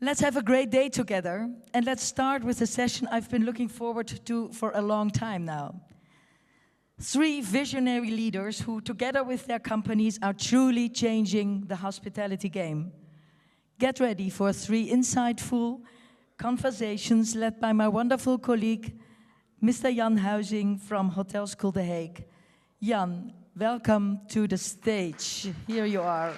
Let's have a great day together, and let's start with a session I've been looking forward to for a long time now. 3 visionary leaders who, together with their companies, are truly changing the hospitality game. Get ready for 3 insightful conversations led by my wonderful colleague, Mr. Jan Huizing from Hotel School The Hague. Jan, welcome to the stage. Here you are.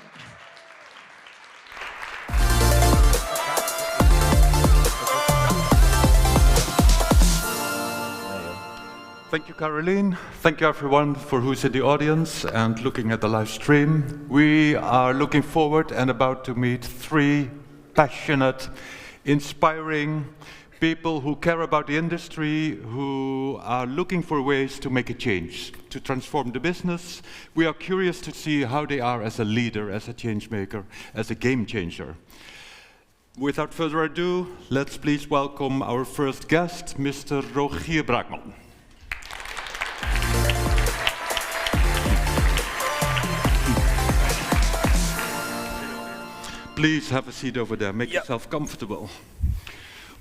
Thank you, Caroline. Thank you, everyone, for who's in the audience and looking at the live stream. We are looking forward and about to meet 3 passionate, inspiring people who care about the industry, who are looking for ways to make a change, to transform the business. We are curious to see how they are as a leader, as a change maker, as a game changer. Without further ado, let's please welcome our first guest, Mr. Rogier Braakman. Please have a seat over there. Make yourself comfortable.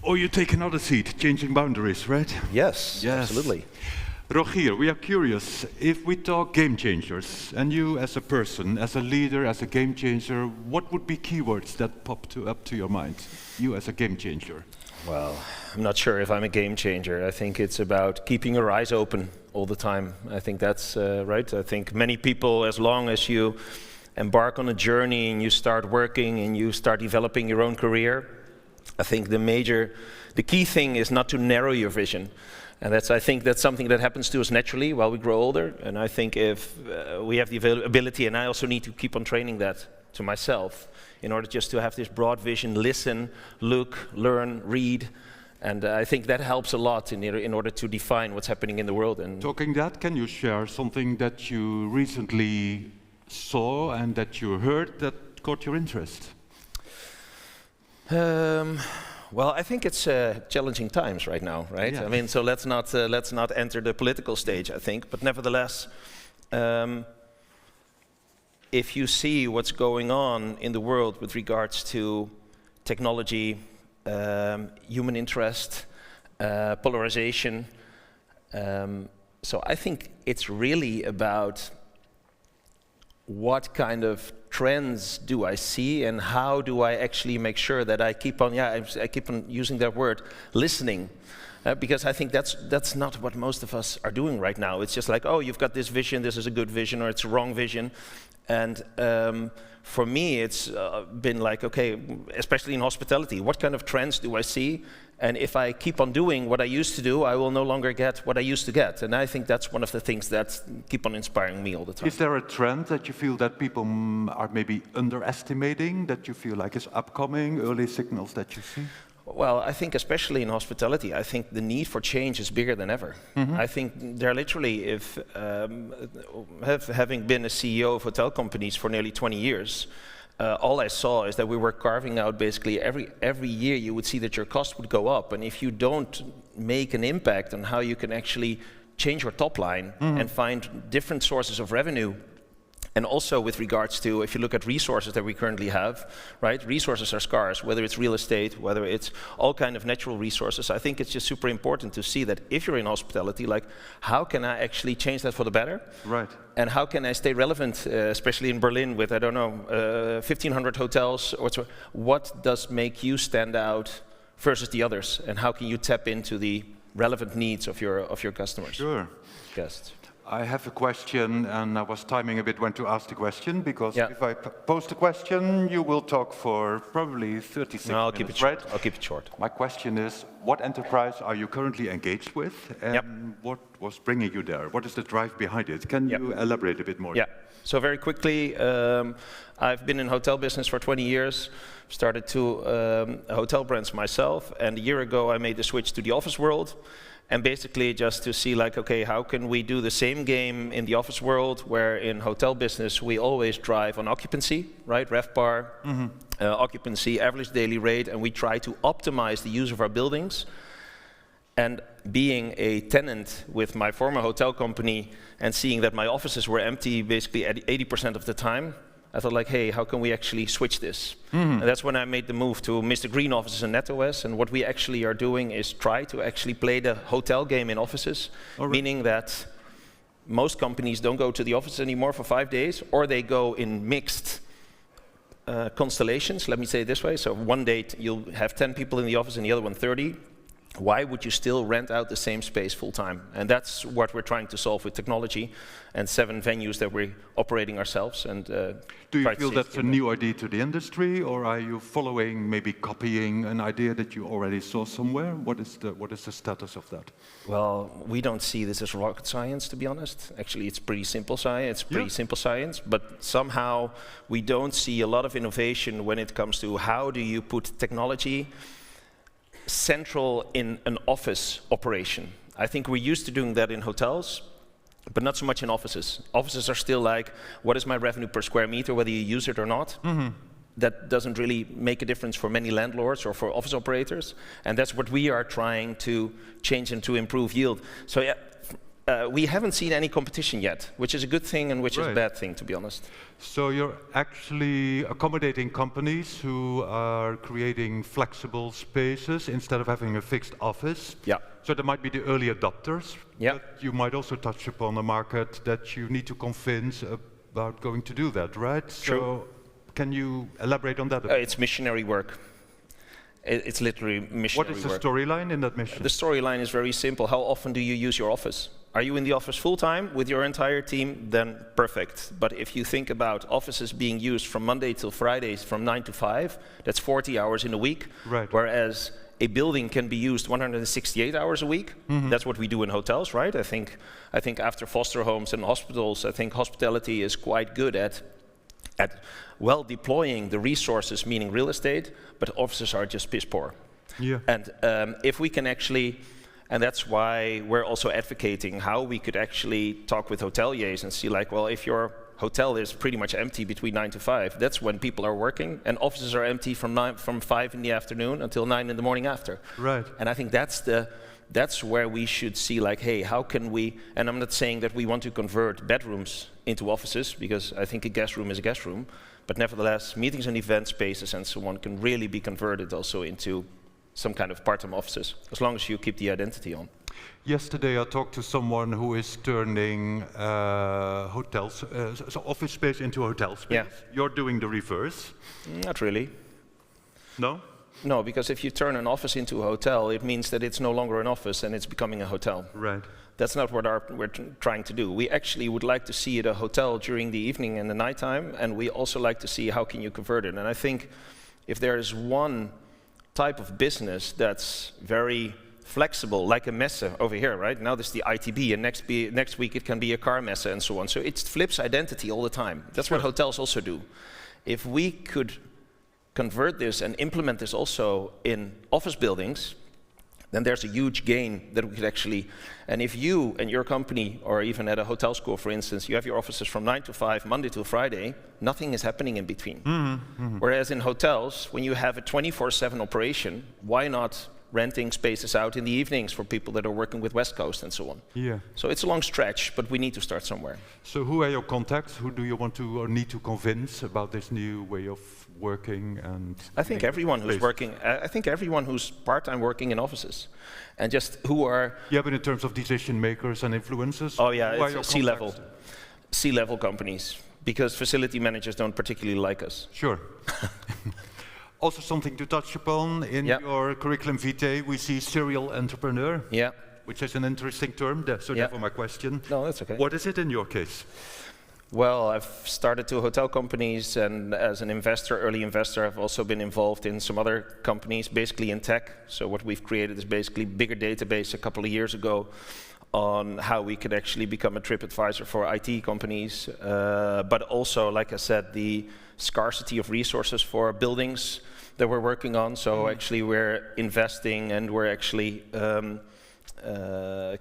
Or you take another seat, changing boundaries, right? Yes, absolutely. Rogier, we are curious, if we talk game changers, and you as a person, as a leader, as a game changer, what would be keywords that pop up to your mind? You as a game changer. Well, I'm not sure if I'm a game changer. I think it's about keeping your eyes open all the time. I think that's right. I think many people, as long as you embark on a journey and you start working and you start developing your own career, I think the key thing is not to narrow your vision. And I think that's something that happens to us naturally while we grow older. And I think if we have the ability, and I also need to keep on training that to myself, in order just to have this broad vision, listen, look, learn, read. And I think that helps a lot in order to define what's happening in the world. And talking that, can you share something that you recently saw and that you heard that caught your interest? Well, I think it's challenging times right now, right? Yeah. I mean, so let's not enter the political stage, I think. But nevertheless, if you see what's going on in the world with regards to technology, human interest, polarization, so I think it's really about what kind of trends do I see and how do I actually make sure that I keep on, I keep on using that word, listening. Because I think that's not what most of us are doing right now. It's just like, oh, you've got this vision, this is a good vision, or it's a wrong vision. And for me, it's been like, okay, especially in hospitality, what kind of trends do I see? And if I keep on doing what I used to do, I will no longer get what I used to get. And I think that's one of the things that keep on inspiring me all the time. Is there a trend that you feel that people are maybe underestimating, that you feel like is upcoming, early signals that you see? Well, I think especially in hospitality, I think the need for change is bigger than ever. Mm-hmm. I think they're literally, having been a CEO of hotel companies for nearly 20 years, all I saw is that we were carving out basically every year you would see that your cost would go up. And if you don't make an impact on how you can actually change your top line and find different sources of revenue. And also with regards to, if you look at resources that we currently have, right? Resources are scarce, whether it's real estate, whether it's all kind of natural resources. I think it's just super important to see that if you're in hospitality, like, how can I actually change that for the better? Right. And how can I stay relevant, especially in Berlin with, I don't know, 1,500 hotels? What does make you stand out versus the others? And how can you tap into the relevant needs of your customers? Sure. Guests. I have a question, and I was timing a bit when to ask the question, because if I pose the question, you will talk for probably 36 no, I'll minutes, keep it right? I'll keep it short. My question is, what enterprise are you currently engaged with, and what was bringing you there? What is the drive behind it? Can you elaborate a bit more? Yeah, so very quickly, I've been in hotel business for 20 years, started 2 hotel brands myself, and a year ago I made the switch to the office world. And basically just to see like, okay, how can we do the same game in the office world, where in hotel business we always drive on occupancy, right? RevPAR, occupancy, average daily rate, and we try to optimize the use of our buildings. And being a tenant with my former hotel company and seeing that my offices were empty basically at 80% of the time, I thought like, hey, how can we actually switch this? And that's when I made the move to Mr. Green offices in NetOS. And what we actually are doing is try to actually play the hotel game in offices, meaning that most companies don't go to the office anymore for 5 days, or they go in mixed constellations, let me say it this way. So one day you'll have 10 people in the office and the other one 30. Why would you still rent out the same space full time? And that's what we're trying to solve with technology and 7 venues that we're operating ourselves. And do you feel that's a new idea to the industry, or are you following, maybe copying an idea that you already saw somewhere? What is the status of that? Well, we don't see this as rocket science, to be honest. Actually, it's pretty simple science. But somehow we don't see a lot of innovation when it comes to how do you put technology central in an office operation. I think we're used to doing that in hotels, but not so much in offices. Offices are still like, what is my revenue per square meter, whether you use it or not? That doesn't really make a difference for many landlords or for office operators, and that's what we are trying to change and to improve yield. So yeah, we haven't seen any competition yet, which is a good thing and which is a bad thing, to be honest. So you're actually accommodating companies who are creating flexible spaces instead of having a fixed office. Yeah. So there might be the early adopters, yeah. but you might also touch upon a market that you need to convince about going to do that, right? True. So can you elaborate on that a bit? It's missionary work. It's literally missionary work. What is the storyline in that mission? The storyline is very simple. How often do you use your office? Are you in the office full time with your entire team? Then perfect. But if you think about offices being used from Monday till Fridays from 9 to 5, that's 40 hours in a week. Right. Whereas a building can be used 168 hours a week. That's what we do in hotels, right? I think after foster homes and hospitals, I think hospitality is quite good at well deploying the resources, meaning real estate, but offices are just piss poor. Yeah. And if we can actually, and that's why we're also advocating how we could actually talk with hoteliers and see like, well, if your hotel is pretty much empty between 9 to 5, that's when people are working, and offices are empty from 5 in the afternoon until 9 in the morning after. Right. And I think that's where we should see like, hey, how can we, and I'm not saying that we want to convert bedrooms into offices, because I think a guest room is a guest room, but nevertheless, meetings and event spaces and so on can really be converted also into some kind of part-time offices, as long as you keep the identity on. Yesterday I talked to someone who is turning hotels, so office space into hotel space. Yeah. You're doing the reverse. Not really. No? No, because if you turn an office into a hotel, it means that it's no longer an office and it's becoming a hotel. Right. That's not what we're trying to do. We actually would like to see it a hotel during the evening and the nighttime, and we also like to see how can you convert it. And I think if there is one type of business that's very flexible, like a messe over here, right? Now there's the ITB, and next week it can be a car messe and so on. So it flips identity all the time. That's what hotels also do. If we could convert this and implement this also in office buildings, then there's a huge gain that we could actually, and if you and your company, or even at a hotel school, for instance, you have your offices from 9 to 5, Monday to Friday, nothing is happening in between. Whereas in hotels, when you have a 24/7 operation, why not renting spaces out in the evenings for people that are working with West Coast and so on? Yeah. So it's a long stretch, but we need to start somewhere. So who are your contacts? Who do you want to or need to convince about this new way of working? And I think everyone who's working, I think everyone who's part-time working in offices, and just who are... Yeah, but in terms of decision makers and influencers? Oh yeah, who are your it's C-level. contacts? C-level companies, because facility managers don't particularly like us. Sure. Also something to touch upon in your curriculum vitae, we see serial entrepreneur, which is an interesting term, so therefore my question. No, that's okay. What is it in your case? Well, I've started 2 hotel companies, and as an investor, early investor, I've also been involved in some other companies, basically in tech. So what we've created is basically a bigger database a couple of years ago on how we could actually become a TripAdvisor for IT companies, but also, like I said, the scarcity of resources for buildings that we're working on. So actually we're investing, and we're actually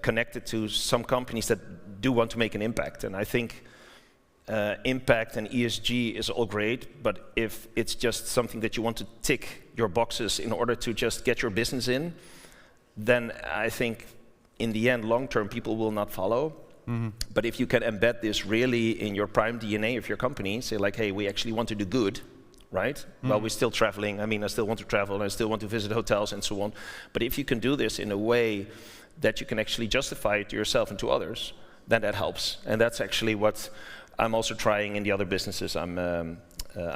connected to some companies that do want to make an impact. And I think impact and ESG is all great, but if it's just something that you want to tick your boxes in order to just get your business in, then I think in the end, long term, people will not follow. But if you can embed this really in your prime DNA of your company, say like, hey, we actually want to do good, right? Well, we're still traveling. I mean, I still want to travel and I still want to visit hotels and so on. But if you can do this in a way that you can actually justify it to yourself and to others, then that helps. And that's actually what I'm also trying in the other businesses I'm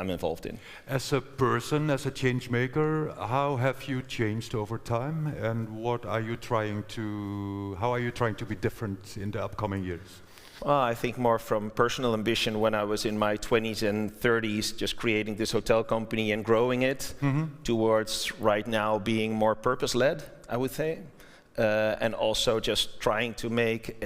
involved in. As a person, as a change maker, how have you changed over time, and how are you trying to be different in the upcoming years? I think more from personal ambition when I was in my 20s and 30s, just creating this hotel company and growing it, towards right now being more purpose-led, I would say, and also just trying to make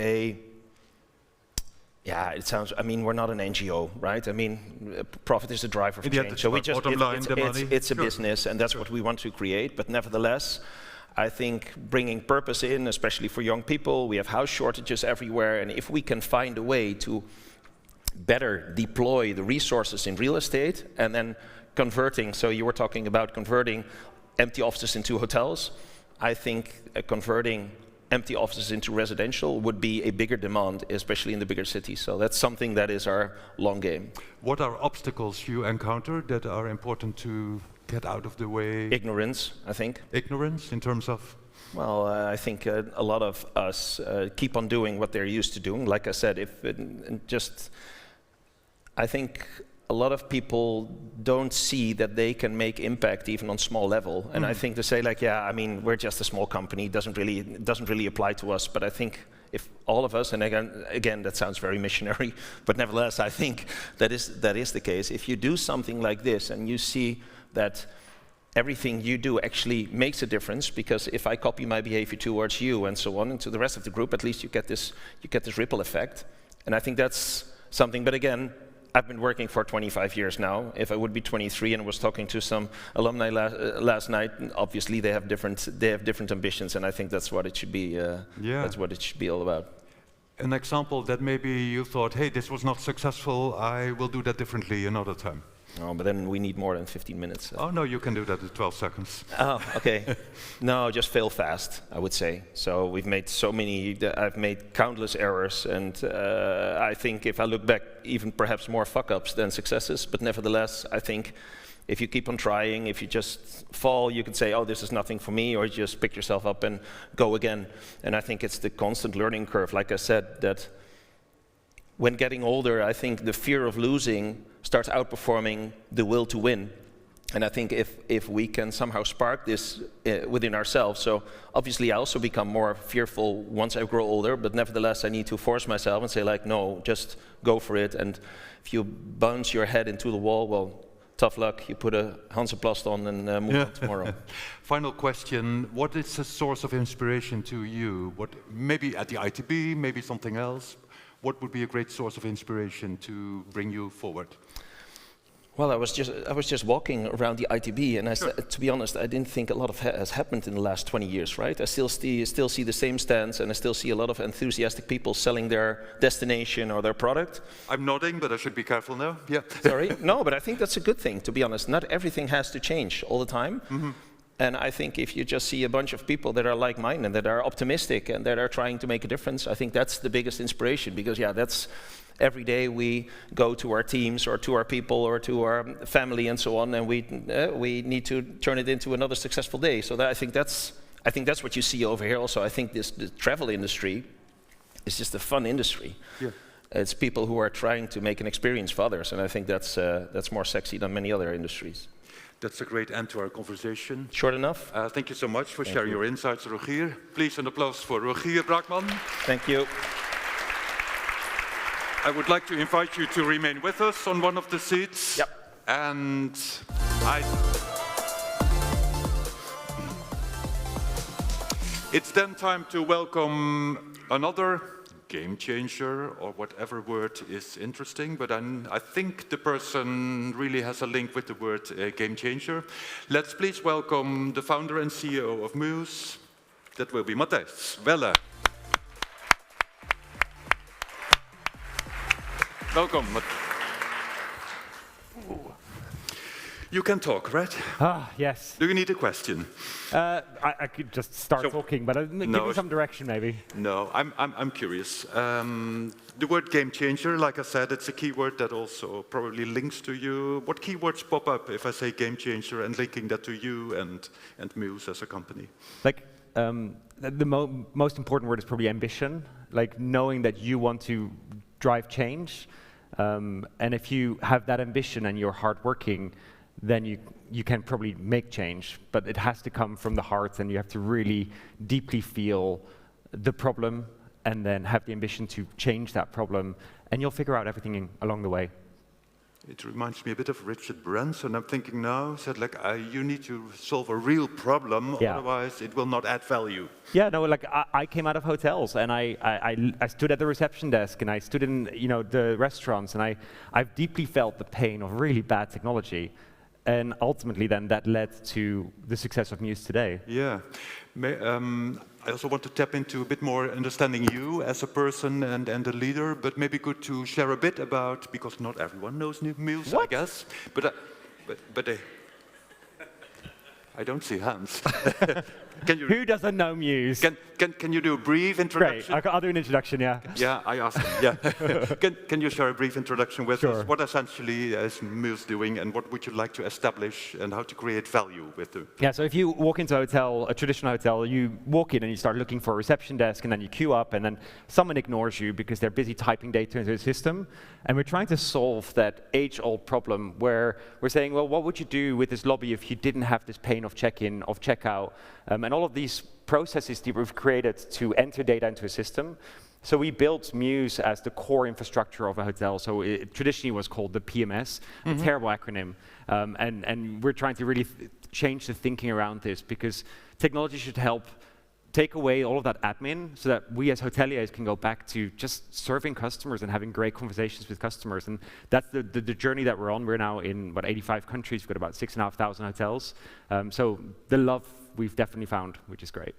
I mean, we're not an NGO, right? I mean, profit is the driver of change. So it's a business, and that's what we want to create. But nevertheless, I think bringing purpose in, especially for young people, we have house shortages everywhere, and if we can find a way to better deploy the resources in real estate and then converting, so you were talking about converting empty offices into hotels, I think converting empty offices into residential would be a bigger demand, especially in the bigger cities. So that's something that is our long game. What are obstacles you encounter that are important to get out of the way? Ignorance, I think. Ignorance in terms of? Well, I think a lot of us keep on doing what they're used to doing. Like I said, I think a lot of people don't see that they can make impact even on small level. And I think to say like, yeah, I mean, we're just a small company, doesn't really apply to us. But I think if all of us, and again, that sounds very missionary, but nevertheless, I think that is the case. If you do something like this and you see that everything you do actually makes a difference, because if I copy my behavior towards you and so on, and to the rest of the group, at least you get this ripple effect. And I think that's something, but again, I've been working for 25 years now. If I would be 23 and was talking to some alumni last night, obviously they have different ambitions, and I think that's what it should be. That's what it should be all about. An example that maybe you thought, hey, this was not successful, I will do that differently another time. Oh, but then we need more than 15 minutes. Oh no, you can do that in 12 seconds. Oh, okay. No, just fail fast, I would say. So I've made countless errors, and I think if I look back, even perhaps more fuck-ups than successes, but nevertheless, I think if you keep on trying, if you just fall, you can say, oh, this is nothing for me, or you just pick yourself up and go again. And I think it's the constant learning curve, like I said, that when getting older, I think the fear of losing starts outperforming the will to win. And I think if we can somehow spark this within ourselves, so obviously I also become more fearful once I grow older, but nevertheless I need to force myself and say like, no, just go for it. And if you bounce your head into the wall, well, tough luck, you put a Hansaplast on and move on tomorrow. Final question, what is a source of inspiration to you? Maybe at the ITB, maybe something else? What would be a great source of inspiration to bring you forward? Well, I was just walking around the ITB, and to be honest, I didn't think a lot has happened in the last 20 years, right? I still see the same stands, and I still see a lot of enthusiastic people selling their destination or their product. I'm nodding, but I should be careful now. Yeah. Sorry? No, but I think that's a good thing, to be honest. Not everything has to change all the time. And I think if you just see a bunch of people that are like-minded, that are optimistic, and that are trying to make a difference, I think that's the biggest inspiration. Because that's every day we go to our teams or to our people or to our family and so on, and we need to turn it into another successful day. So I think that's what you see over here. Also, I think the travel industry is just a fun industry. Yeah. It's people who are trying to make an experience for others, and I think that's more sexy than many other industries. That's a great end to our conversation. Short enough? Thank you so much for sharing your insights, Rogier. Please, an applause for Rogier Braakman. Thank you. I would like to invite you to remain with us on one of the seats. Yep. And it's then time to welcome another game changer, or whatever word is interesting, but I think the person really has a link with the word game changer. Let's please welcome the founder and CEO of Mews. That will be Matthijs. Welle. Welcome. You can talk, right? Ah, yes. Do you need a question? I could just start talking, but give me some direction, maybe. No, I'm curious. The word game changer, like I said, it's a keyword that also probably links to you. What keywords pop up if I say game changer and linking that to you and Mews as a company? Like, the most important word is probably ambition, like knowing that you want to drive change. And if you have that ambition and you're hardworking, then you can probably make change, but it has to come from the heart, and you have to really deeply feel the problem and then have the ambition to change that problem, and you'll figure out everything along the way. It reminds me a bit of Richard Branson. I'm thinking now, said like, you need to solve a real problem, otherwise it will not add value. Yeah, no, like I came out of hotels, and I stood at the reception desk, and I stood in the restaurants, and I've deeply felt the pain of really bad technology. And ultimately, then, that led to the success of Mews today. Yeah. I also want to tap into a bit more understanding you as a person and a leader, but maybe good to share a bit about, because not everyone knows Mews, I guess. But I don't see hands. Who doesn't know Mews? Can you do a brief introduction? Great, I'll do an introduction, yeah. Yeah, I asked him, yeah. Can you share a brief introduction with us? What essentially is Mews doing, and what would you like to establish, and how to create value with them? Yeah, so if you walk into a hotel, a traditional hotel, you walk in and you start looking for a reception desk, and then you queue up, and then someone ignores you because they're busy typing data into the system. And we're trying to solve that age-old problem where we're saying, well, what would you do with this lobby if you didn't have this pain of check-in, of check-out, and all of these processes that we've created to enter data into a system. So we built Mews as the core infrastructure of a hotel. So it traditionally was called the PMS, a terrible acronym. And we're trying to really change the thinking around this, because technology should help take away all of that admin so that we as hoteliers can go back to just serving customers and having great conversations with customers. And that's the journey that we're on. We're now in, 85 countries. We've got about 6,500 hotels. So the love we've definitely found, which is great.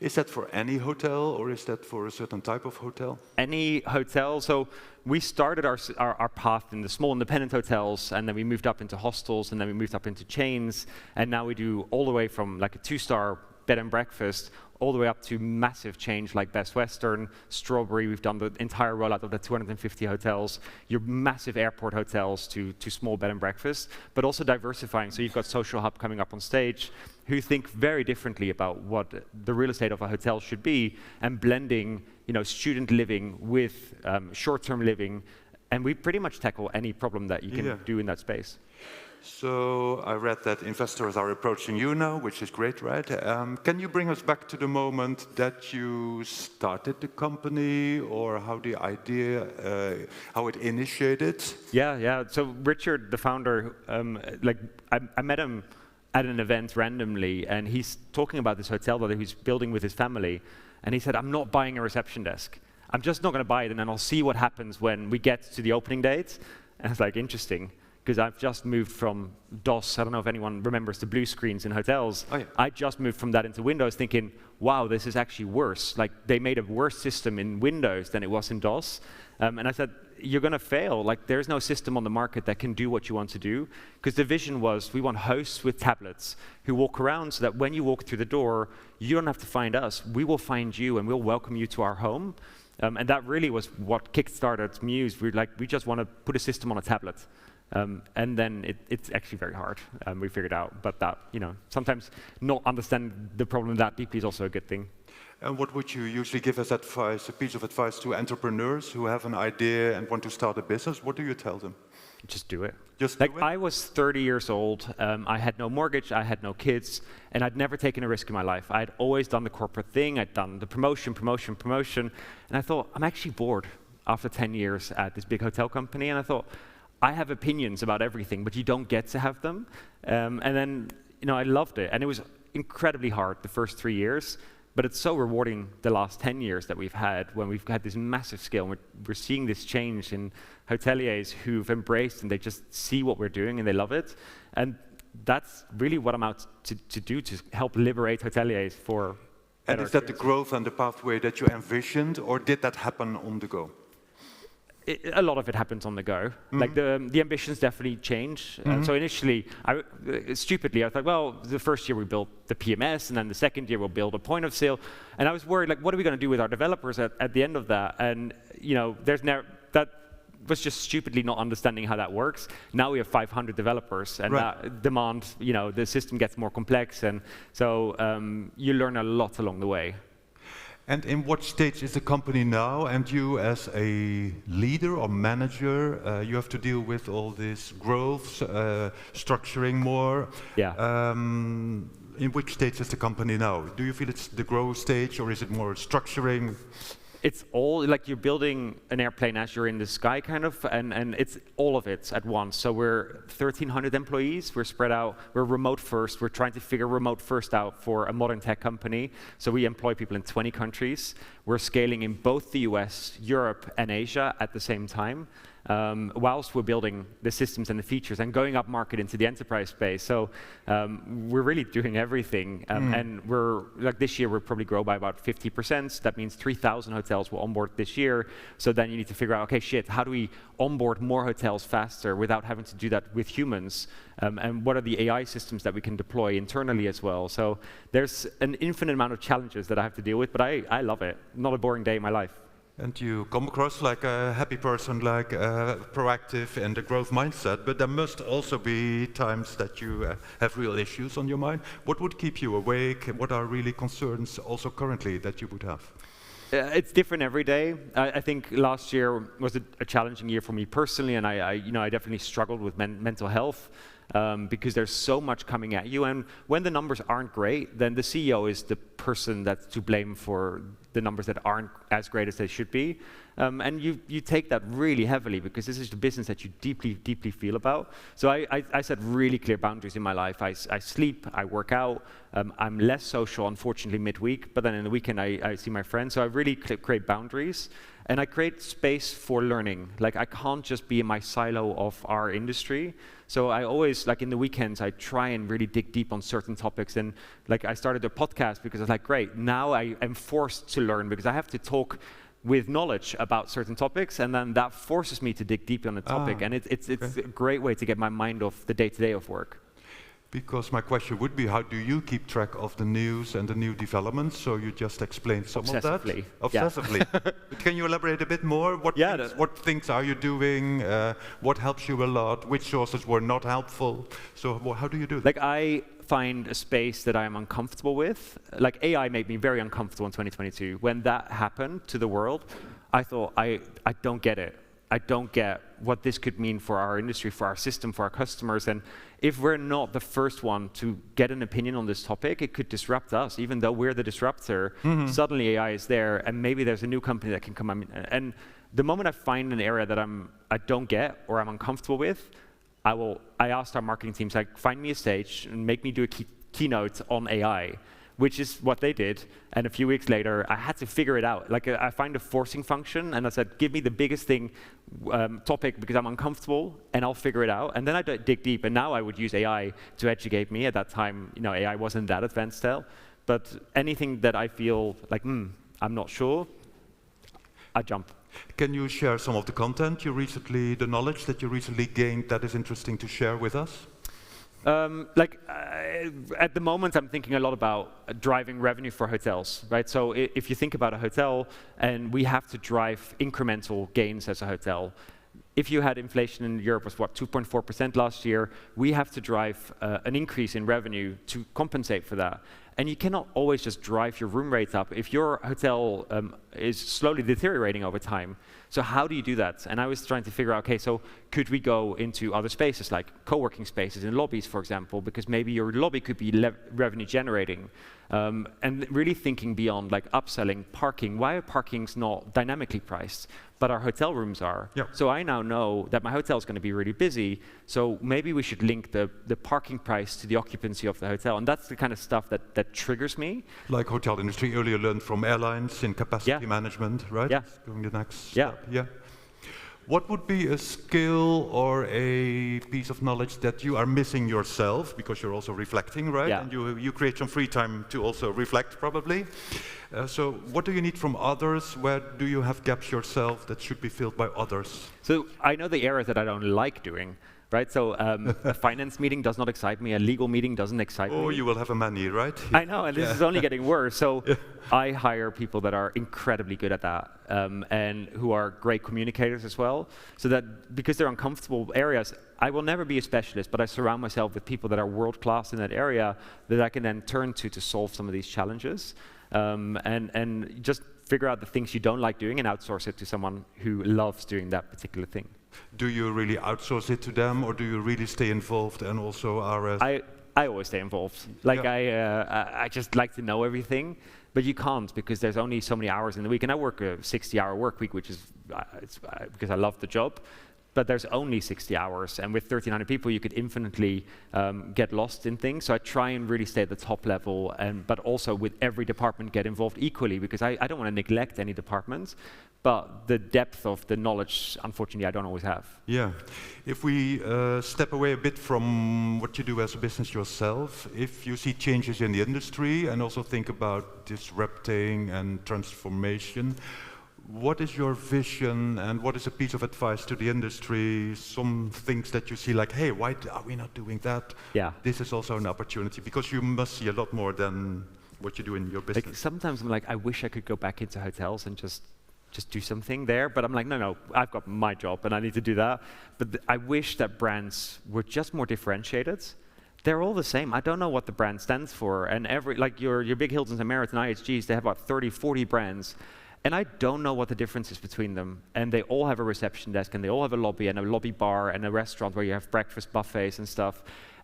Is that for any hotel, or is that for a certain type of hotel? Any hotel. So we started our path in the small independent hotels, and then we moved up into hostels, and then we moved up into chains, and now we do all the way from like a 2-star bed and breakfast all the way up to massive change like Best Western, Strawberry. We've done the entire rollout of the 250 hotels, your massive airport hotels to small bed and breakfast, but also diversifying. So you've got Social Hub coming up on stage, who think very differently about what the real estate of a hotel should be, and blending, student living with short-term living, and we pretty much tackle any problem that you can do in that space. So I read that investors are approaching you now, which is great, right? Can you bring us back to the moment that you started the company, or how the idea, how it initiated? Yeah. So Richard, the founder, I met him at an event randomly, and he's talking about this hotel that he's building with his family, and he said, I'm not buying a reception desk. I'm just not going to buy it, and then I'll see what happens when we get to the opening date. And it's like, interesting, because I've just moved from DOS. I don't know if anyone remembers the blue screens in hotels. Oh, yeah. I just moved from that into Windows thinking, wow, this is actually worse. Like, they made a worse system in Windows than it was in DOS. And I said, you're going to fail. Like, there's no system on the market that can do what you want to do. Because the vision was, we want hosts with tablets who walk around so that when you walk through the door, you don't have to find us. We will find you, and we'll welcome you to our home. And that really was what kickstarted Mews. We just want to put a system on a tablet. And then it's actually very hard, we figured out. But that, sometimes not understanding the problem that deeply is also a good thing. And what would you usually give as advice, a piece of advice to entrepreneurs who have an idea and want to start a business? What do you tell them? Just do it. Just do it? I was 30 years old. I had no mortgage. I had no kids. And I'd never taken a risk in my life. I'd always done the corporate thing. I'd done the promotion. And I thought, I'm actually bored after 10 years at this big hotel company. And I thought, I have opinions about everything, but you don't get to have them. And then, I loved it. And it was incredibly hard the first 3 years. But it's so rewarding the last 10 years that we've had, when we've had this massive scale. We're seeing this change in hoteliers who've embraced, and they just see what we're doing and they love it. And that's really what I'm out to do, to help liberate hoteliers for better And is that the growth and the pathway that you envisioned, or did that happen on the go? a lot of it happens on the go. Like the ambitions definitely change. So initially, stupidly, I thought, well, the first year we built the PMS, and then the second year we'll build a point of sale. And I was worried, like, what are we going to do with our developers at the end of that? And that was just stupidly not understanding how that works. Now we have 500 developers, and that demand, the system gets more complex, and so you learn a lot along the way. And in what stage is the company now? And you, as a leader or manager, you have to deal with all this growth, structuring more. Yeah. In which stage is the company now? Do you feel it's the growth stage, or is it more structuring? It's all like you're building an airplane as you're in the sky, kind of, and it's all of it at once. So we're 1,300 employees. We're spread out. We're remote first. We're trying to figure remote first out for a modern tech company. So we employ people in 20 countries. We're scaling in both the US, Europe, and Asia at the same time, whilst we're building the systems and the features and going up market into the enterprise space. So we're really doing everything. And we're like this year we'll probably grow by about 50%. That means 3,000 hotels will onboard this year. So then you need to figure out, okay, shit, how do we onboard more hotels faster without having to do that with humans? And what are the AI systems that we can deploy internally as well? So there's an infinite amount of challenges that I have to deal with, but I love it. Not a boring day in my life. And you come across like a happy person, like proactive and a growth mindset, but there must also be times that you have real issues on your mind. What would keep you awake? What are really concerns also currently that you would have? It's different every day. I think last year was a challenging year for me personally, and I definitely struggled with mental health. Because there's so much coming at you, and when the numbers aren't great, then the CEO is the person that's to blame for the numbers that aren't as great as they should be. And you take that really heavily because this is the business that you deeply, deeply feel about. So I set really clear boundaries in my life. I sleep, I work out, I'm less social, unfortunately, midweek, but then in the weekend I see my friends. So I really create boundaries. And I create space for learning. Like, I can't just be in my silo of our industry. So I always, like in the weekends, I try and really dig deep on certain topics. And like, I started a podcast because I was like, great, now I am forced to learn because I have to talk with knowledge about certain topics. And then that forces me to dig deep on the topic. And it's a great way to get my mind off the day-to-day of work. Because my question would be, how do you keep track of the news and the new developments? So you just explained some of that. Obsessively. Yeah. Can you elaborate a bit more? What things are you doing? What helps you a lot? Which sources were not helpful? So how do you do that? Like, I find a space that I am uncomfortable with. Like, AI made me very uncomfortable in 2022. When that happened to the world, I thought, I don't get it. I don't get what this could mean for our industry, for our system, for our customers. And if we're not the first one to get an opinion on this topic, it could disrupt us. Even though we're the disruptor, suddenly AI is there, and maybe there's a new company that can come in. And the moment I find an area that I don't get or I'm uncomfortable with, I asked our marketing teams, like, find me a stage and make me do a keynote on AI. Which is what they did, and a few weeks later, I had to figure it out. Like, I find a forcing function, and I said, give me the biggest topic because I'm uncomfortable, and I'll figure it out. And then I dig deep, and now I would use AI to educate me. At that time, AI wasn't that advanced still. But anything that I feel like, I'm not sure, I jump. Can you share some of the content the knowledge that you recently gained that is interesting to share with us? At the moment, I'm thinking a lot about driving revenue for hotels, right? So if you think about a hotel, and we have to drive incremental gains as a hotel. If you had inflation in Europe was 2.4% last year, we have to drive an increase in revenue to compensate for that. And you cannot always just drive your room rates up if your hotel is slowly deteriorating over time. So how do you do that? And I was trying to figure out, okay, so could we go into other spaces, like co-working spaces in lobbies, for example, because maybe your lobby could be revenue generating. And really thinking beyond, like upselling, parking. Why are parkings not dynamically priced, but our hotel rooms are? Yep. So I now know that my hotel is going to be really busy, so maybe we should link the parking price to the occupancy of the hotel. And that's the kind of stuff that triggers me. Like hotel industry earlier learned from airlines in capacity management, right? Yeah. Going the next step. Yeah. What would be a skill or a piece of knowledge that you are missing yourself, because you're also reflecting, right? Yeah. And you create some free time to also reflect, probably. So what do you need from others? Where do you have gaps yourself that should be filled by others? So I know the areas that I don't like doing, right? So a finance meeting does not excite me. A legal meeting doesn't excite me. Oh, you will have a many, right? I know, and this is only getting worse. So I hire people that are incredibly good at that, and who are great communicators as well. So that because they're uncomfortable areas, I will never be a specialist, but I surround myself with people that are world class in that area that I can then turn to solve some of these challenges, and just figure out the things you don't like doing and outsource it to someone who loves doing that particular thing. Do you really outsource it to them, or do you really stay involved and also are? I always stay involved. Like I just like to know everything, but you can't because there's only so many hours in the week, and I work a 60-hour work week, which is because I love the job. But there's only 60 hours, and with 1,300 people, you could infinitely get lost in things. So I try and really stay at the top level, but also with every department get involved equally, because I don't want to neglect any departments. But the depth of the knowledge, unfortunately, I don't always have. Yeah. If we step away a bit from what you do as a business yourself, if you see changes in the industry and also think about disrupting and transformation, what is your vision and what is a piece of advice to the industry? Some things that you see like, hey, why are we not doing that? Yeah. This is also an opportunity, because you must see a lot more than what you do in your business. Like, sometimes I'm like, I wish I could go back into hotels and just do something there, but I'm like, no, I've got my job and I need to do that. But I wish that brands were just more differentiated. They're all the same. I don't know what the brand stands for, and like your big Hiltons and Marriotts and IHGs, they have about 30, 40 brands. And I don't know what the difference is between them. And they all have a reception desk, and they all have a lobby, and a lobby bar, and a restaurant where you have breakfast buffets and stuff.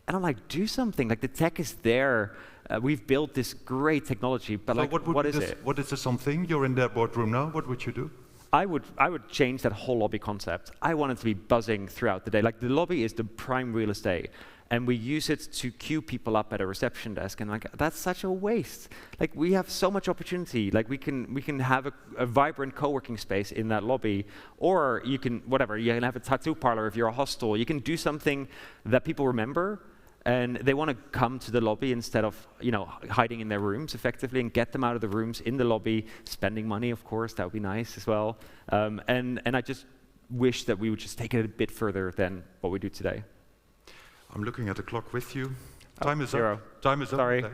And I'm like, do something. Like, the tech is there. We've built this great technology, but so like, what is it? What is the something? You're in their boardroom now. What would you do? I would change that whole lobby concept. I want it to be buzzing throughout the day. Like, the lobby is the prime real estate, and we use it to queue people up at a reception desk, and like, that's such a waste. Like, we have so much opportunity. Like, we can have a vibrant co-working space in that lobby, or you can have a tattoo parlor if you're a hostel. You can do something that people remember, and they want to come to the lobby instead of hiding in their rooms effectively, and get them out of the rooms in the lobby, spending money, of course. That would be nice as well. And I just wish that we would just take it a bit further than what we do today. I'm looking at the clock with you. Oh, Time is zero. up. Time is Sorry. up.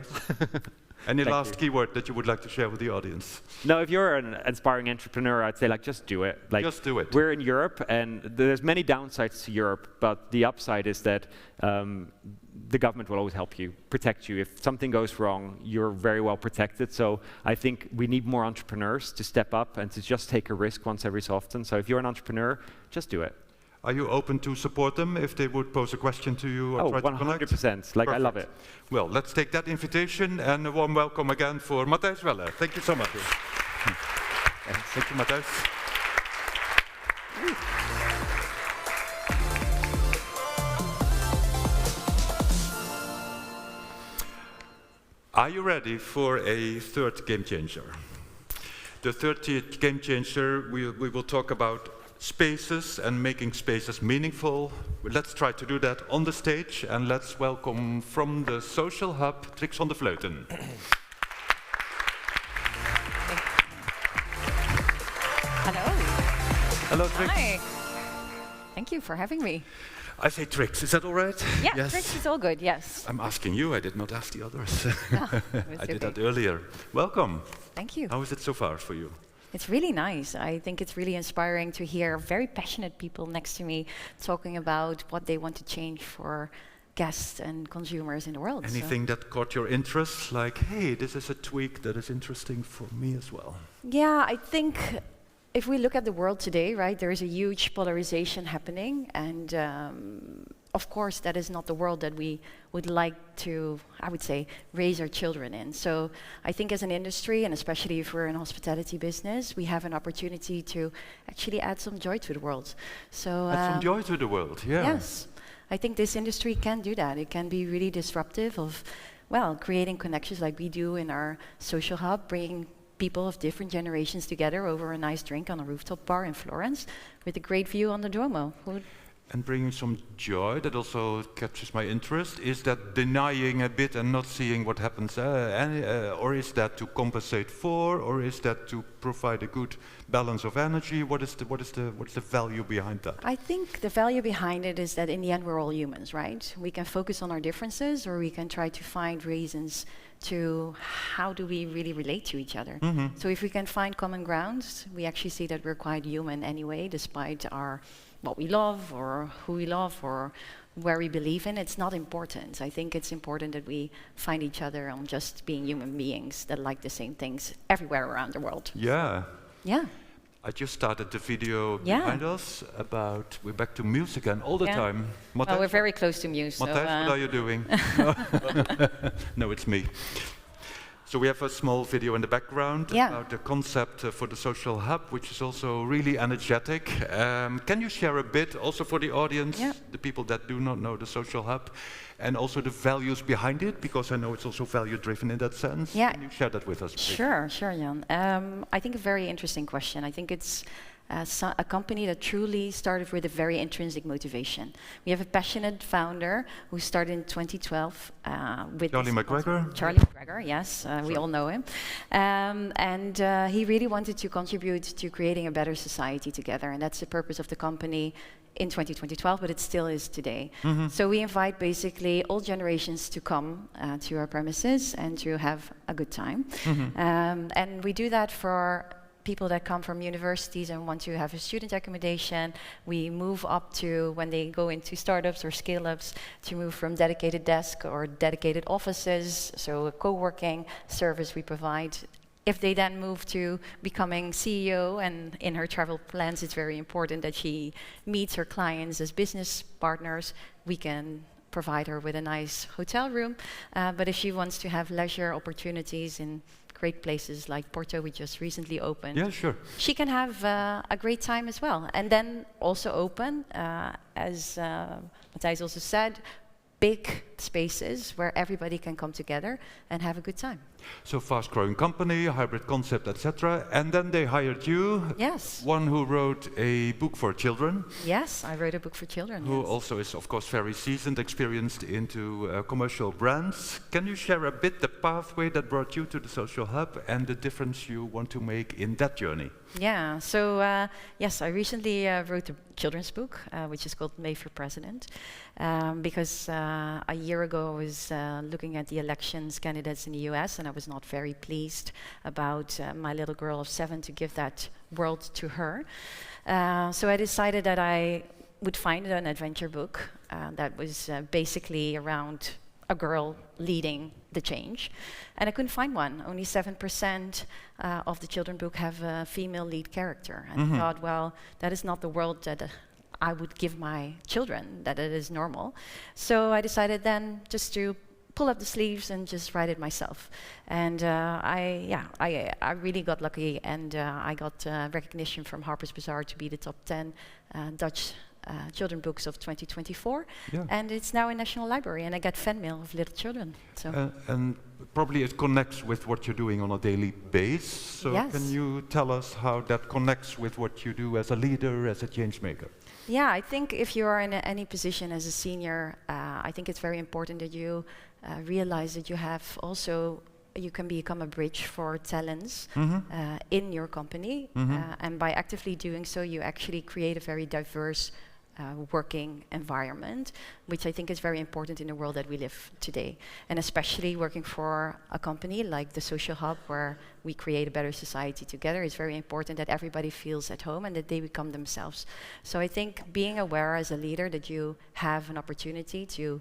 Any Thank last you. keyword that you would like to share with the audience? No, if you're an aspiring entrepreneur, I'd say like just do it. Like, Just do it. We're in Europe, and there's many downsides to Europe, but the upside is that the government will always help you, protect you. If something goes wrong, you're very well protected. So I think we need more entrepreneurs to step up and to just take a risk once every so often. So if you're an entrepreneur, just do it. Are you open to support them if they would pose a question to you or try to connect? 100%. Like, I love it. Well, let's take that invitation, and a warm welcome again for Matthijs Welle. Thank you so much. Thank you, Matthijs. Are you ready for a third game changer? The third game changer, we will talk about spaces and making spaces meaningful. Let's try to do that on the stage, and let's welcome from the social hub, Trix van der Vleuten. Hello. Hello, Trix. Hi. Thank you for having me. I say Trix, is that all right? Yeah, Yes. Trix is all good, yes. I'm asking you, I did not ask the others. I did that okay. earlier. Welcome. Thank you. How is it so far for you? It's really nice. I think it's really inspiring to hear very passionate people next to me talking about what they want to change for guests and consumers in the world. Anything that caught your interest? Like, hey, this is a tweak that is interesting for me as well. Yeah, I think if we look at the world today, right, there is a huge polarization happening, and of course that is not the world that we would like to, I would say, raise our children in. So I think as an industry, and especially if we're in hospitality business, we have an opportunity to actually add some joy to the world. So Add some joy to the world, yeah. yes, I think this industry can do that. It can be really disruptive of, well, creating connections like we do in our social hub, bringing people of different generations together over a nice drink on a rooftop bar in Florence with a great view on the Duomo. And bringing some joy, that also captures my interest. Is that denying a bit and not seeing what happens, or is that to compensate for, or is that to provide a good balance of energy? What is the value behind that? I think the value behind it is that in the end we're all humans, right? We can focus on our differences, or we can try to find reasons to how do we really relate to each other. So if we can find common grounds, we actually see that we're quite human anyway, despite our what we love or who we love or where we believe in. It's not important. I think it's important that we find each other on just being human beings that like the same things everywhere around the world. Yeah. Yeah. I just started the video behind us about, we're back to Mews again all the time. Well, we're very close to Mews. Matthijs, what are you doing? No, it's me. So we have a small video in the background about the concept for the social hub, which is also really energetic. Can you share a bit also for the audience, the people that do not know the social hub, and also the values behind it, because I know it's also value-driven in that sense. Yeah. Can you share that with us, please? Sure, Jan. I think a very interesting question. I think it's a company that truly started with a very intrinsic motivation. We have a passionate founder who started in 2012 with Charlie McGregor. Charlie McGregor, yes, we all know him. And he really wanted to contribute to creating a better society together, and that's the purpose of the company in 2012, but it still is today. So we invite basically all generations to come to our premises and to have a good time. And we do that for people that come from universities and want to have a student accommodation. We move up to, when they go into startups or scale-ups, to move from dedicated desk or dedicated offices, so a co-working service we provide. If they then move to becoming CEO, and in her travel plans it's very important that she meets her clients as business partners, we can provide her with a nice hotel room. But if she wants to have leisure opportunities in great places like Porto, we just recently opened. Yeah, sure. She can have a great time as well. And then also open, as Matthijs also said, big spaces where everybody can come together and have a good time. So fast-growing company, hybrid concept, etc. And then they hired you. Yes. One who wrote a book for children. Yes, I wrote a book for children. Who also is, of course, very seasoned, experienced into commercial brands. Can you share a bit the pathway that brought you to the social hub and the difference you want to make in that journey? Yeah, so yes, I recently wrote a children's book, which is called Made for President, because a year ago I was looking at the elections candidates in the US, and I was not very pleased about my little girl of 7 to give that world to her. So I decided that I would find an adventure book that was basically around a girl leading the change, and I couldn't find one. Only 7% of the children's book have a female lead character, and I thought, well, that is not the world that I would give my children, that it is normal. So I decided then just to pull up the sleeves and just write it myself. And I really got lucky, and I got recognition from Harper's Bazaar to be the top 10 Dutch children books of 2024, and it's now in National Library, and I get fan mail of little children. So and probably it connects with what you're doing on a daily basis. So can you tell us how that connects with what you do as a leader, as a change maker? Yeah, I think if you are in any position as a senior, I think it's very important that you realize that you have also, you can become a bridge for talents in your company, and by actively doing so, you actually create a very diverse working environment, which I think is very important in the world that we live today. And especially working for a company like the Social Hub, where we create a better society together, it's very important that everybody feels at home and that they become themselves. So I think being aware as a leader that you have an opportunity to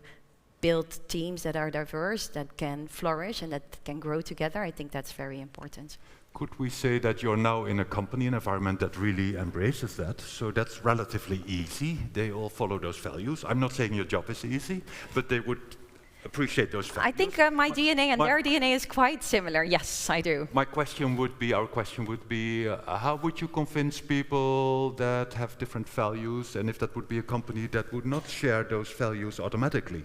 build teams that are diverse, that can flourish and that can grow together, I think that's very important. Could we say that you're now in a company, an environment that really embraces that? So that's relatively easy. They all follow those values. I'm not saying your job is easy, but they would appreciate those values. I think my DNA and their DNA is quite similar. Yes, I do. My question would be, our question would be, how would you convince people that have different values, and if that would be a company that would not share those values automatically?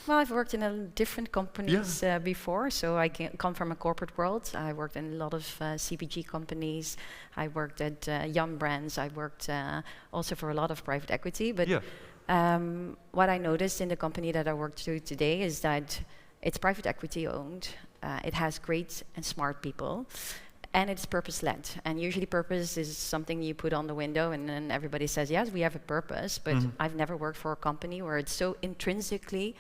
Well, I've worked in different companies before, so I come from a corporate world. I worked in a lot of CPG companies. I worked at Yum Brands. I worked also for a lot of private equity. But what I noticed in the company that I work to today is that it's private equity owned. It has great and smart people. And it's purpose-led. And usually purpose is something you put on the window and then everybody says, yes, we have a purpose. But I've never worked for a company where it's so intrinsically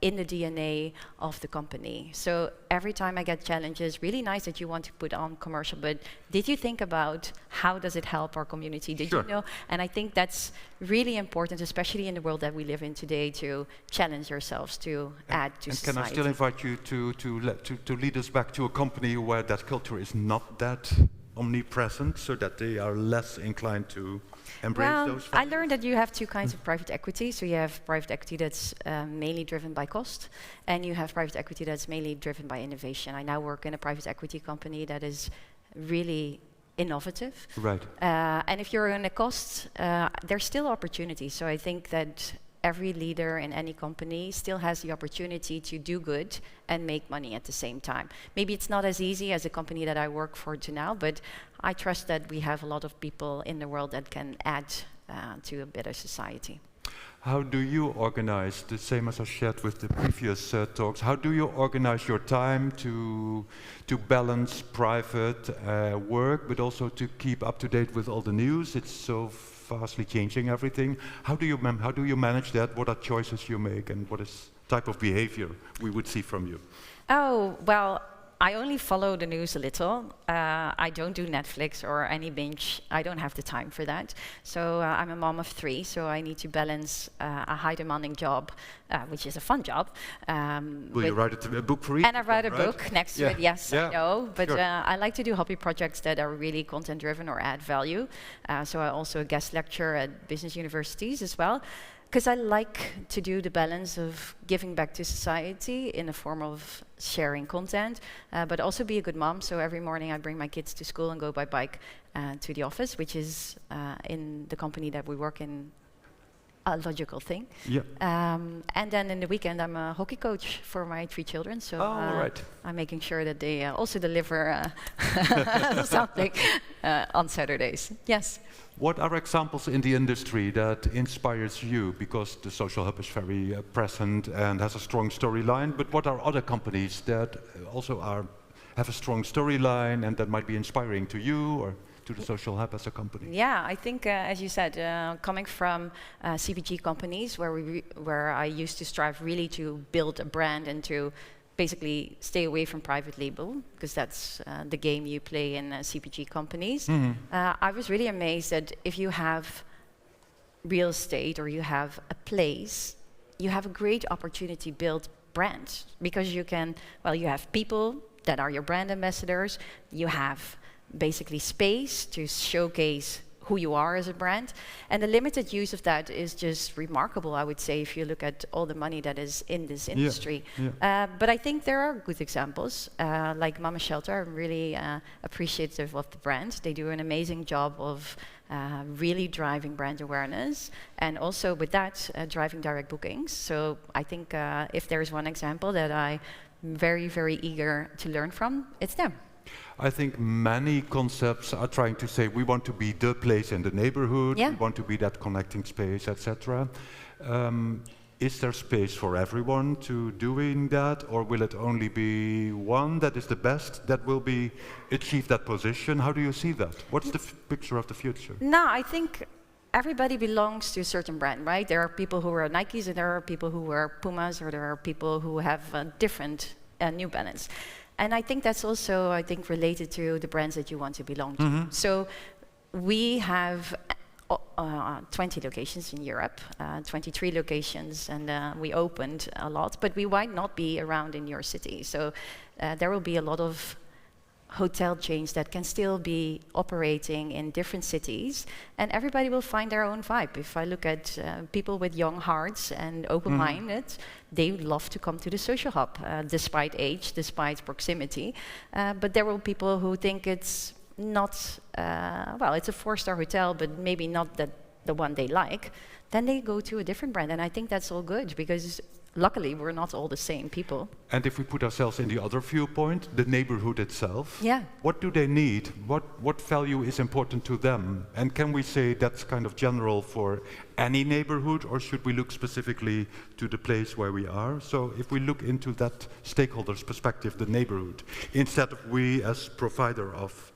in the DNA of the company. So every time I get challenges, really nice that you want to put on commercial, but did you think about how does it help our community? Did you know? And I think that's really important, especially in the world that we live in today, to challenge yourselves to add to society. Can I still invite you to lead us back to a company where that culture is not that omnipresent, so that they are less inclined to embrace those factors? I learned that you have two kinds of private equity. So you have private equity that's mainly driven by cost, and you have private equity that's mainly driven by innovation. I now work in a private equity company that is really innovative. Right. And if you're in a cost, there's still opportunity. So I think that every leader in any company still has the opportunity to do good and make money at the same time. Maybe it's not as easy as a company that I work for to now, but I trust that we have a lot of people in the world that can add to a better society. How do you organize, the same as I shared with the previous talks, how do you organize your time to balance private work, but also to keep up to date with all the news? It's so fastly changing everything. How do you manage that? What are choices you make, and what is type of behavior we would see from you? Oh, well, I only follow the news a little. I don't do Netflix or any binge. I don't have the time for that. So I'm a mom of 3, so I need to balance a high-demanding job, which is a fun job. Will you write a book for each? And I write a book next to it, yes, I know. But sure. I like to do hobby projects that are really content-driven or add value. So I also guest lecture at business universities as well. Because I like to do the balance of giving back to society in the form of sharing content, but also be a good mom. So every morning I bring my kids to school and go by bike to the office, which is in the company that we work in, a logical thing. Yeah. And then in the weekend I'm a hockey coach for my 3 children. So right. I'm making sure that they also deliver something on Saturdays. Yes. What are examples in the industry that inspires you? Because the social hub is very present and has a strong storyline, but what are other companies that also have a strong storyline and that might be inspiring to you or to the social hub as a company? Yeah, I think, as you said, coming from CPG companies where I used to strive really to build a brand and to basically stay away from private label, because that's the game you play in CPG companies. I was really amazed that if you have real estate or you have a place, you have a great opportunity to build brands, because you can, well, you have people that are your brand ambassadors, you have basically space to showcase who you are as a brand, and the limited use of that is just remarkable, I would say, if you look at all the money that is in this industry. But I think there are good examples, like Mama Shelter. I'm really appreciative of the brand. They do an amazing job of really driving brand awareness, and also with that, driving direct bookings. So I think if there's one example that I'm very, very eager to learn from, it's them. I think many concepts are trying to say we want to be the place in the neighborhood, we want to be that connecting space, etc. Is there space for everyone to doing that, or will it only be one that is the best that will be achieve that position? How do you see that? What's the picture of the future? No, I think everybody belongs to a certain brand, right? There are people who wear Nikes, and there are people who wear Pumas, or there are people who have different New Balance. And I think that's also, related to the brands that you want to belong to. So we have 20 locations in Europe, 23 locations, and we opened a lot, but we might not be around in your city. So there will be a lot of hotel chains that can still be operating in different cities, and everybody will find their own vibe. If I look at people with young hearts and open-minded, they would love to come to the social hub, despite age, despite proximity. But there will be people who think it's not, well, it's a 4-star hotel, but maybe not that the one they like, then they go to a different brand. And I think that's all good, because luckily we're not all the same people. And if we put ourselves in the other viewpoint, the neighborhood itself, Yeah. what do they need? What value is important to them? And can we say that's kind of general for any neighborhood, or should we look specifically to the place where we are? So if we look into that stakeholder's perspective, the neighborhood, instead of we as provider of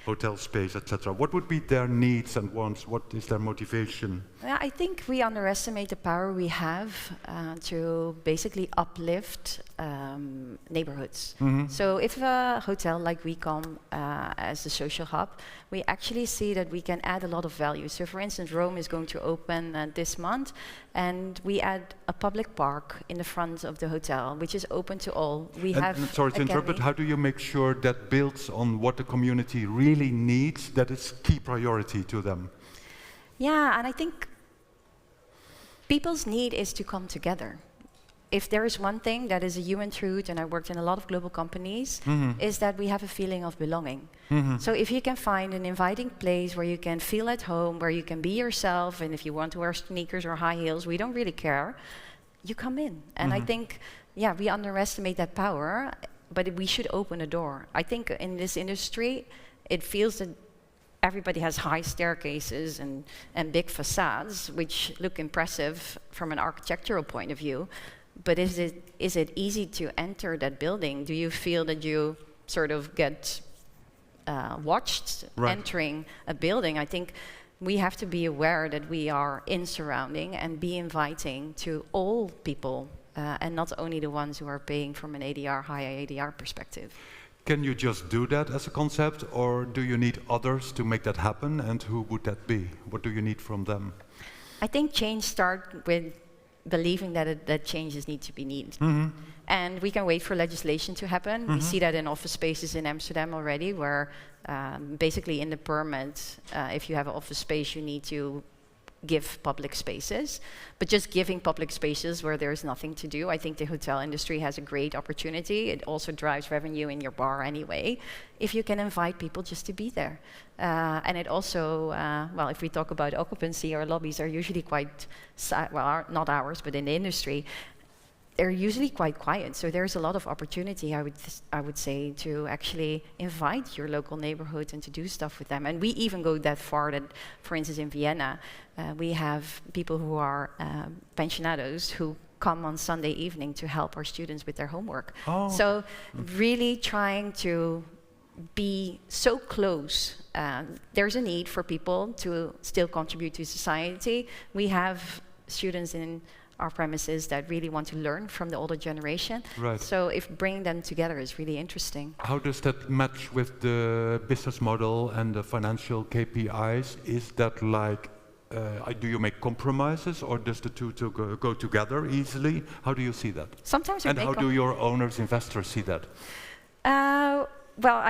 hotel space, etc., what would be their needs and wants? What is their motivation? Yeah, I think we underestimate the power we have to basically uplift neighborhoods. So if a hotel like we come as a social hub, we actually see that we can add a lot of value. So for instance, Rome is going to open this month, and we add a public park in the front of the hotel, which is open to all. We have sorry to interrupt, but how do you make sure that builds on what the community really needs, that is key priority to them? Yeah, and I think people's need is to come together. If there is one thing that is a human truth, and I worked in a lot of global companies, is that we have a feeling of belonging. So if you can find an inviting place where you can feel at home, where you can be yourself, and if you want to wear sneakers or high heels, we don't really care, you come in. And I think, yeah, we underestimate that power, but we should open a door. I think in this industry, it feels that everybody has high staircases and big facades, which look impressive from an architectural point of view. But is it easy to enter that building? Do you feel that you sort of get watched entering a building? I think we have to be aware that we are in surrounding and be inviting to all people, and not only the ones who are paying from an ADR, high ADR perspective. Can you just do that as a concept, or do you need others to make that happen? And who would that be? What do you need from them? I think change starts with believing that changes need to be needed. And we can wait for legislation to happen. We see that in office spaces in Amsterdam already, where basically in the permit, if you have an office space, you need to give public spaces. But just giving public spaces where there's nothing to do, I think the hotel industry has a great opportunity. It also drives revenue in your bar anyway, if you can invite people just to be there. And it also, well, if we talk about occupancy, our lobbies are usually quite, not ours, but in the industry, they're usually quite quiet. So there's a lot of opportunity, I would say, to actually invite your local neighborhood and to do stuff with them. And we even go that far that, for instance, in Vienna, we have people who are pensionados who come on Sunday evening to help our students with their homework. So really trying to be so close. There's a need for people to still contribute to society. We have students in our premises that really want to learn from the older generation. So if bringing them together is really interesting. How does that match with the business model and the financial KPIs? Is that like, do you make compromises, or does the two go together easily? How do you see that? Sometimes we and how do your owners, investors see that? Well,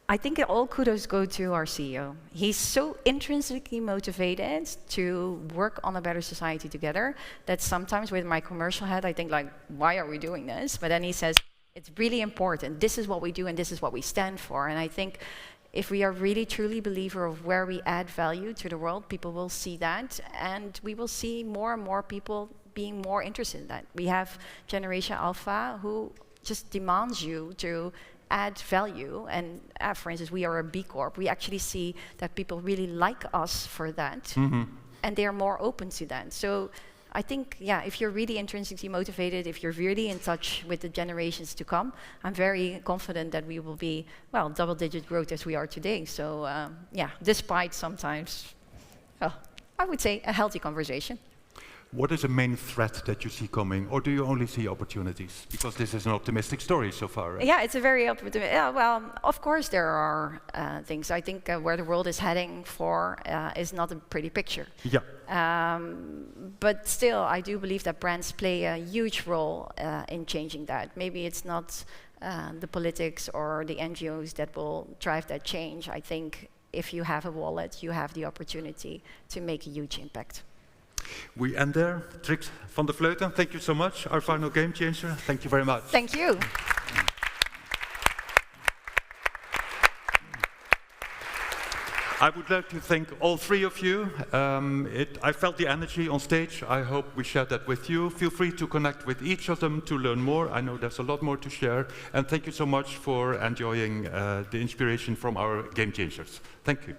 I think all kudos go to our CEO. He's so intrinsically motivated to work on a better society together that sometimes with my commercial head, I think like, why are we doing this? But then he says, it's really important. This is what we do and this is what we stand for. And I think if we are really truly believer of where we add value to the world, people will see that, and we will see more and more people being more interested in that. We have Generation Alpha who just demands you to add value, and for instance, we are a B Corp. We actually see that people really like us for that, and they are more open to that. So I think, yeah, if you're really intrinsically motivated, if you're really in touch with the generations to come, I'm very confident that we will be, well, double-digit growth as we are today. So yeah, despite sometimes, well, I would say a healthy conversation. What is the main threat that you see coming, or do you only see opportunities? Because this is an optimistic story so far, right? Yeah, it's a very optimistic. Yeah, well, of course there are things. I think where the world is heading for is not a pretty picture. Yeah. But still, I do believe that brands play a huge role in changing that. Maybe it's not the politics or the NGOs that will drive that change. I think if you have a wallet, you have the opportunity to make a huge impact. We end there. Trix van der Vleuten, thank you so much. Our final game changer. Thank you very much. Thank you. I would like to thank all three of you. I felt the energy on stage. I hope we shared that with you. Feel free to connect with each of them to learn more. I know there's a lot more to share. And thank you so much for enjoying the inspiration from our Gamechangers. Thank you.